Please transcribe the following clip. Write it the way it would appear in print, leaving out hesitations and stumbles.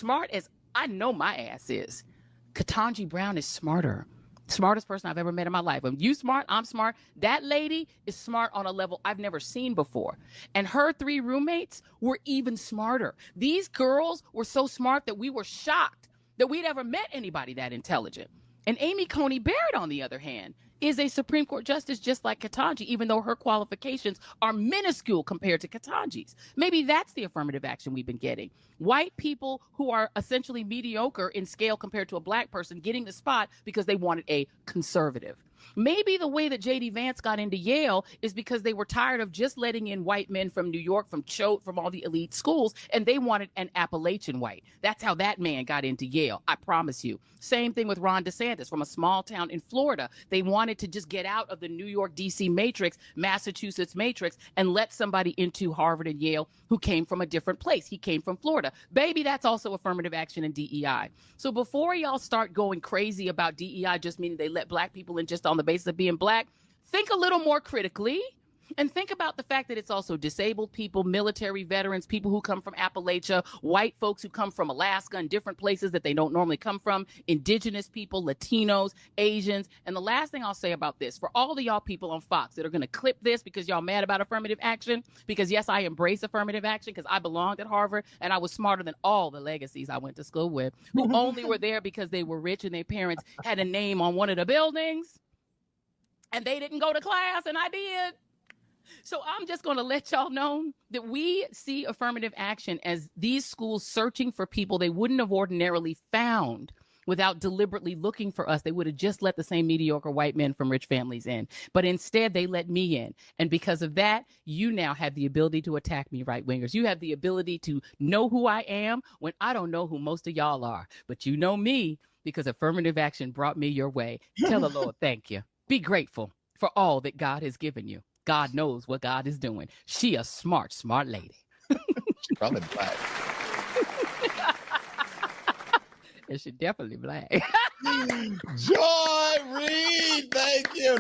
smart as I know my ass is, Ketanji Brown is smarter. Smartest person I've ever met in my life. When you smart, I'm smart. That lady is smart on a level I've never seen before. And her 3 roommates were even smarter. These girls were so smart that we were shocked that we'd ever met anybody that intelligent. And Amy Coney Barrett, on the other hand, is a Supreme Court justice just like Ketanji, even though her qualifications are minuscule compared to Ketanji's. Maybe that's the affirmative action we've been getting. White people who are essentially mediocre in scale compared to a black person getting the spot because they wanted a conservative. Maybe the way that JD Vance got into Yale is because they were tired of just letting in white men from New York, from Choate, from all the elite schools, and they wanted an Appalachian white. That's how that man got into Yale, I promise you. Same thing with Ron DeSantis from a small town in Florida. They wanted to just get out of the New York, D.C. matrix, Massachusetts matrix, and let somebody into Harvard and Yale who came from a different place. He came from Florida. Baby, that's also affirmative action and DEI. So before y'all start going crazy about DEI just meaning they let black people in just on the basis of being black, think a little more critically and think about the fact that it's also disabled people, military veterans, people who come from Appalachia, white folks who come from Alaska and different places that they don't normally come from, indigenous people, Latinos, Asians. And the last thing I'll say about this, for all of y'all people on Fox that are going to clip this because y'all mad about affirmative action, because yes, I embrace affirmative action because I belonged at Harvard and I was smarter than all the legacies I went to school with, who only were there because they were rich and their parents had a name on one of the buildings and they didn't go to class and I did. So I'm just going to let y'all know that we see affirmative action as these schools searching for people they wouldn't have ordinarily found without deliberately looking for us. They would have just let the same mediocre white men from rich families in. But instead, they let me in. And because of that, you now have the ability to attack me, right wingers. You have the ability to know who I am when I don't know who most of y'all are. But you know me because affirmative action brought me your way. Tell the Lord, thank you. Be grateful for all that God has given you. God knows what God is doing. She a smart, smart lady. She's probably black. And she definitely black. Joy Reid, thank you.